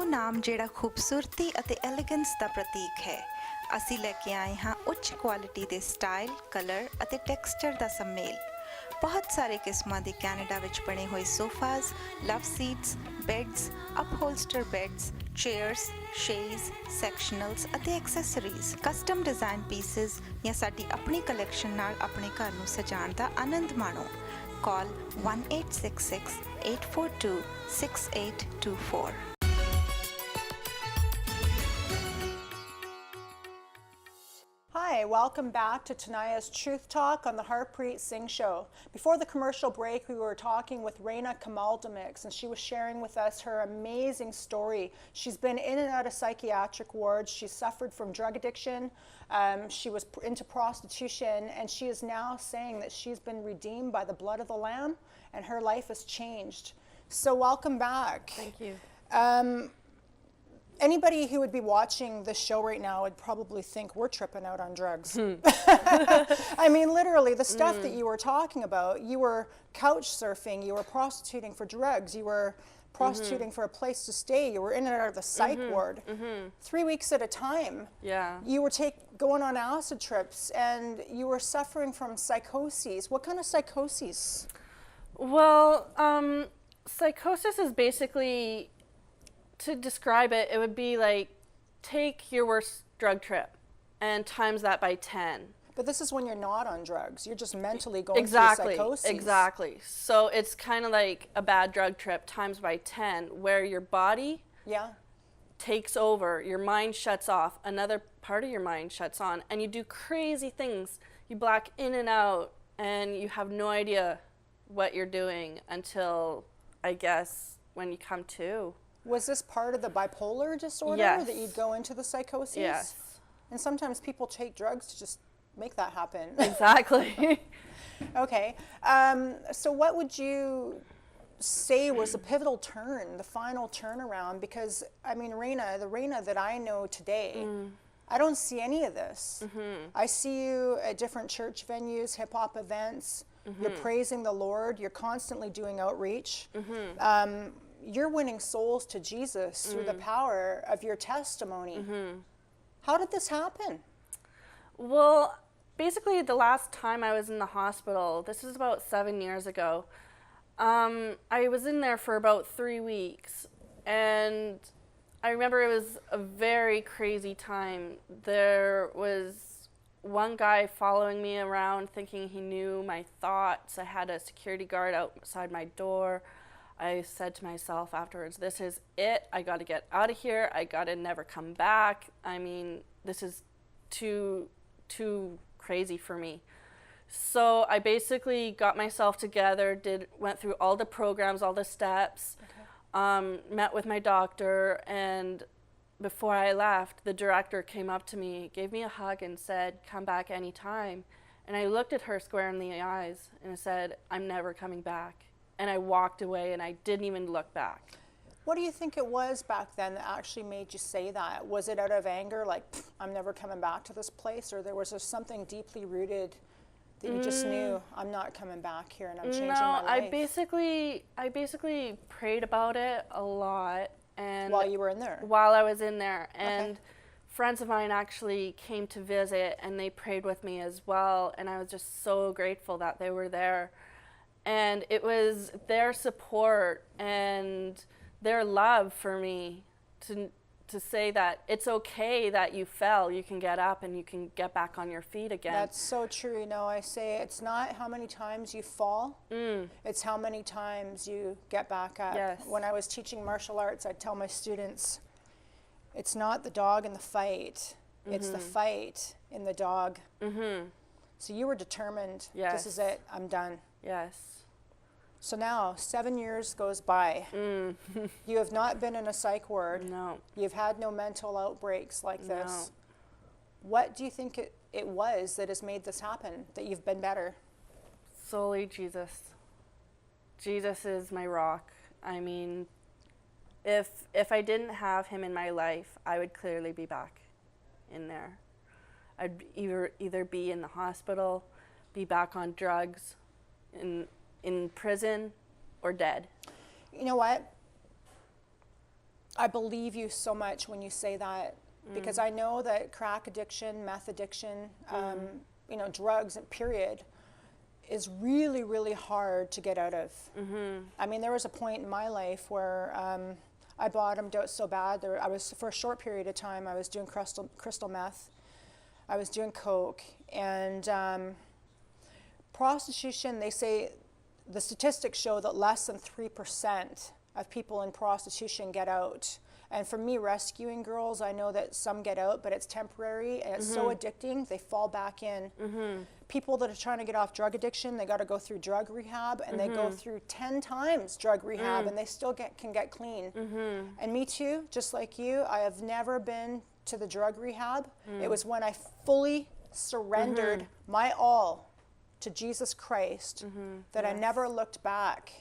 ਨਾਮ ਜਿਹੜਾ ਖੂਬਸੂਰਤੀ ਅਤੇ ਐਲੀਗੈਂਸ ਦਾ ਪ੍ਰਤੀਕ ਹੈ। ਅਸੀਂ ਲੈ ਕੇ ਆਏ ਹਾਂ ਉੱਚ ਕੁਆਲਿਟੀ ਦੇ ਸਟਾਈਲ, ਕਲਰ ਅਤੇ ਟੈਕਸਚਰ ਦਾ ਸੰਮੇਲ। ਬਹੁਤ ਸਾਰੇ ਕਿਸਮਾਂ ਦੇ ਕੈਨੇਡਾ ਵਿੱਚ ਬਣੇ ਹੋਏ ਸੋਫਾਜ਼, ਲਵ ਸੀਟਸ, ਬੈੱਡਸ, ਅਪਹੋਲਸਟਰ ਬੈੱਡਸ, ਚੇਅਰਸ, ਸ਼ੇਜ਼, ਸੈਕਸ਼ਨਲਸ ਅਤੇ ਐਕਸੈਸਰੀਜ਼, ਕਸਟਮ ਡਿਜ਼ਾਈਨ ਪੀਸਿਸ ਜਾਂ ਸਾਡੀ ਆਪਣੀ ਕਲੈਕਸ਼ਨ ਨਾਲ ਆਪਣੇ ਘਰ ਨੂੰ ਸਜਾਉਣ ਦਾ ਆਨੰਦ ਮਾਣੋ। Call 1866-842-6824. Hi, welcome back to Tania's Truth Talk on the Harpreet Singh Show. Before the commercial break, we were talking with Raena Tania B, and she was sharing with us her amazing story. She's been in and out of psychiatric wards. She suffered from drug addiction. She was into prostitution, and she is now saying that she's been redeemed by the blood of the Lamb, and her life has changed. So welcome back. Thank you. Anybody who would be watching this show right now would probably think we're tripping out on drugs. I mean, literally, the stuff that you were talking about, you were couch surfing, you were prostituting for drugs, you were prostituting for a place to stay, you were in and out of the psych ward, 3 weeks at a time. Yeah. You were going on acid trips, and you were suffering from psychoses. What kind of psychoses? Well, psychosis is basically, to describe it, it would be like take your worst drug trip and times that by 10. But this is when you're not on drugs. You're just mentally going through psychosis. Exactly. So it's kind of like a bad drug trip times by 10, where your body takes over, your mind shuts off, another part of your mind shuts on, and you do crazy things. You black in and out, and you have no idea what you're doing until, I guess, when you come to. Was this part of the bipolar disorder that you'd go into the psychosis? Yes. And sometimes people take drugs to just make that happen. Exactly. Okay. So what would you say was the pivotal turn, the final turnaround? Because, I mean, the Raena that I know today, I don't see any of this. I see you at different church venues, hip-hop events. You're praising the Lord. You're constantly doing outreach. You're winning souls to Jesus through the power of your testimony. How did this happen? Well, basically the last time I was in the hospital, this is about 7 years ago, I was in there for about 3 weeks, and I remember it was a very crazy time. There was one guy following me around thinking he knew my thoughts. I had a security guard outside my door. I said to myself afterwards, this is it. I got to get out of here. I got to never come back. I mean, this is too crazy for me. So I basically got myself together, went through all the programs, all the steps, met with my doctor, and before I left, the director came up to me, gave me a hug, and said, come back anytime. And I looked at her square in the eyes and I said, I'm never coming back. And I walked away, and I didn't even look back. What do you think it was back then that actually made you say that? Was it out of anger, like, I'm never coming back to this place? Or was there something deeply rooted that you just knew, I'm not coming back here and I'm changing my life? I basically prayed about it a lot. And while you were in there? While I was in there. And friends of mine actually came to visit, and they prayed with me as well. And I was just so grateful that they were there. And it was their support and their love for me to say that it's okay that you fell, you can get up and you can get back on your feet again. That's so true. You know, I say it's not how many times you fall, it's how many times you get back up. Yes. When I was teaching martial arts, I'd tell my students, it's not the dog in the fight, it's the fight in the dog. So you were determined, this is it, I'm done. Yes. So now, 7 years goes by. You have not been in a psych ward. No. You've had no mental outbreaks like this. No. What do you think it was that has made this happen, that you've been better? Solely Jesus. Jesus is my rock. I mean, if I didn't have him in my life, I would clearly be back in there. I'd either be in the hospital, be back on drugs, in prison, or dead. You know what? I believe you so much when you say that, because I know that crack addiction, meth addiction, you know, drugs, period, is really, really hard to get out of. I mean, there was a point in my life where I bottomed out so bad. I was, for a short period of time, I was doing crystal meth. I was doing coke, and prostitution, they say, the statistics show that less than 3% of people in prostitution get out. And for me, rescuing girls, I know that some get out, but it's temporary, and it's so addicting, they fall back in. People that are trying to get off drug addiction, they got to go through drug rehab, and they go through 10 times drug rehab, and they still can get clean. And me too, just like you, I have never been to the drug rehab. It was when I fully surrendered my all to Jesus Christ that I never looked back.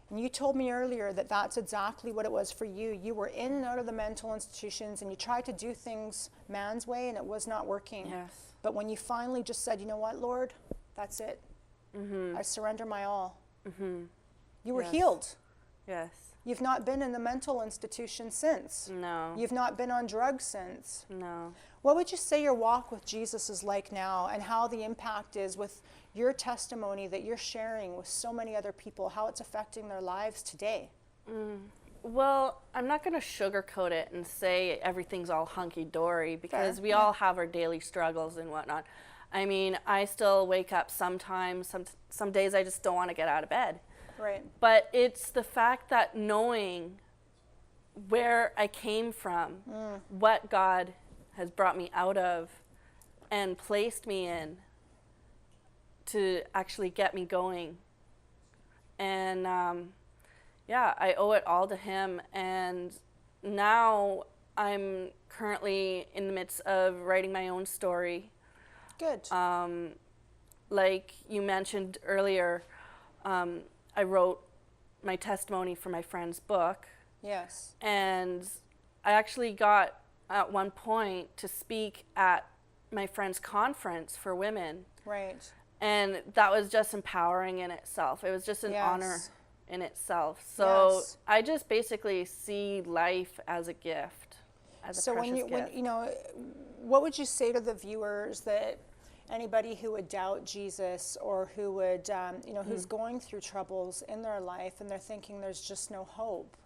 And you told me earlier that that's exactly what it was for you. You were in and out of the mental institutions, and you tried to do things man's way, and it was not working. Yes. But when you finally just said, you know what, Lord, that's it. I surrender my all. You were healed. Yes. You've not been in the mental institution since. No. You've not been on drugs since. No. What would you say your walk with Jesus is like now, and how the impact is with your testimony that you're sharing with so many other people, how it's affecting their lives today? Well, I'm not going to sugarcoat it and say everything's all hunky-dory, because we all have our daily struggles and whatnot. I mean, I still wake up sometimes, some days I just don't want to get out of bed. Right. But it's the fact that knowing where I came from, what God has brought me out of and placed me in to actually get me going. And yeah, I owe it all to him. And now I'm currently in the midst of writing my own story. Good. Like you mentioned earlier, I wrote my testimony for my friend's book. Yes. And I actually got at one point to speak at my friend's conference for women. Right. And that was just empowering in itself. It was just an honor in itself. So I just basically see life as a gift, as a precious gift. When you know, what would you say to the viewers, that anybody who would doubt Jesus, or who would, you know, who's going through troubles in their life and they're thinking there's just no hope?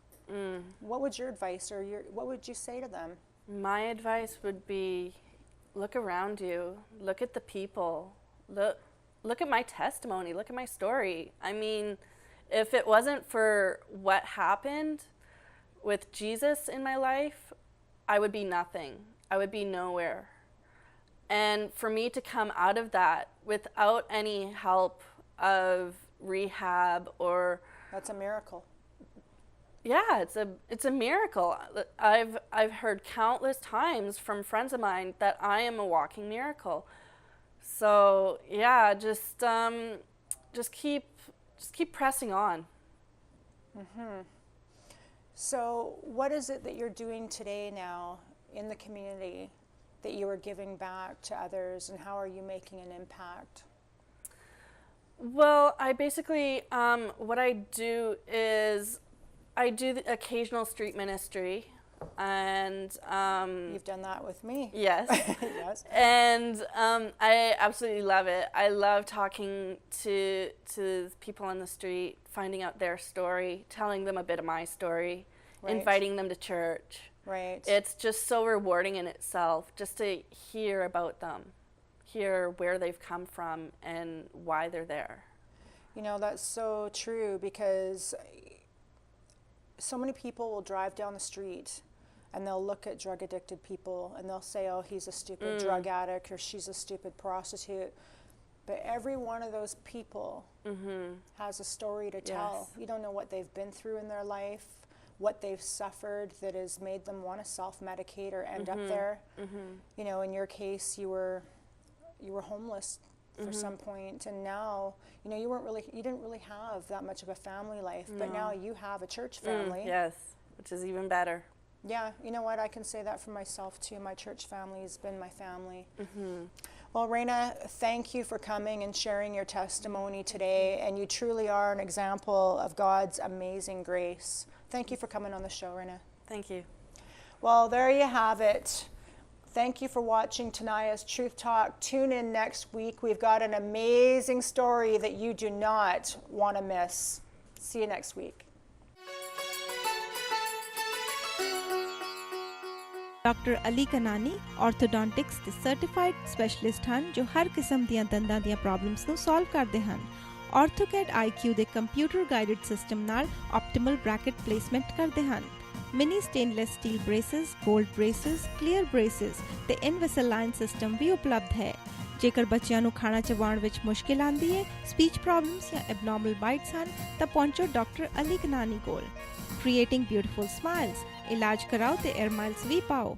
What would your advice, or what would you say to them? My advice would be, look around you, look at the people, look at my testimony, look at my story. I mean, if it wasn't for what happened with Jesus in my life, I would be nothing. I would be nowhere. And for me to come out of that without any help of rehab or... That's a miracle. Yeah, it's a miracle. I've heard countless times from friends of mine that I am a walking miracle. So yeah, just keep pressing on. So what is it that you're doing today now in the community that you are giving back to others, and how are you making an impact? Well, I basically, what I do is I do the occasional street ministry, and you've done that with me. Yes. Yes. And I absolutely love it. I love talking to people on the street, finding out their story, telling them a bit of my story, inviting them to church. Right. It's just so rewarding in itself, just to hear about them, hear where they've come from and why they're there. You know, that's so true, because so many people will drive down the street and they'll look at drug addicted people and they'll say, oh, he's a stupid drug addict, or she's a stupid prostitute. But every one of those people has a story to tell. You don't know what they've been through in their life, what they've suffered that has made them want to self-medicate or end up there. You know, in your case, you were homeless for some point, and now, you know, you didn't really have that much of a family life, but now you have a church family. Yes, which is even better. Yeah, you know what, I can say that for myself too. My church family has been my family. Well, Raena, thank you for coming and sharing your testimony today, and you truly are an example of God's amazing grace. Thank you for coming on the show, Raena. Thank you. Well, there you have it. Thank you for watching Tania's Truth Talk. Tune in next week. We've got an amazing story that you do not want to miss. See you next week. Doctor Ali Kanani orthodontics ਦੇ certified specialist ਹਨ ਜੋ ਹਰ ਕਿਸਮ ਦੀਆਂ ਦੰਦਾਂ ਦੀਆਂ problems ਨੂੰ solve ਕਰਦੇ ਹਨ। ਆਰਥੋਕੈਡ IQ ਦੇ ਕੰਪਿਊਟਰ ਗਾਈਡਡ ਸਿਸਟਮ ਨਾਲ ਆਪਟੀਮਲ ਬ੍ਰੈਕਟ ਪਲੇਸਮੈਂਟ ਕਰਦੇ ਹਨ। Mini stainless steel braces, gold braces, clear braces ਤੇ ਇਨਵਿਸਲਾਈਨ ਸਿਸਟਮ ਵੀ ਉਪਲਬਧ ਹੈ। ਜੇਕਰ ਬੱਚਿਆਂ ਨੂੰ ਖਾਣਾ ਚਬਾਉਣ ਵਿੱਚ ਮੁਸ਼ਕਿਲ ਆਉਂਦੀ ਹੈ, ਸਪੀਚ ਪ੍ਰੋਬਲਮਸ ਜਾਂ ਐਬਨੋਰਮਲ ਬਾਈਟਸ ਹਨ ਤਾਂ ਪਹੁੰਚੋ ਡਾਕਟਰ ਅਲੀ ਕਨਾਨੀ ਕੋਲ। ਕ੍ਰੀਏਟਿੰਗ ਬਿਊਟੀਫੁਲ ਸਮਾਈਲਸ, ਇਲਾਜ ਕਰਾਓ ਤੇ 에ਅਰ ਮਾਈਲਸ ਵੀ ਪਾਓ।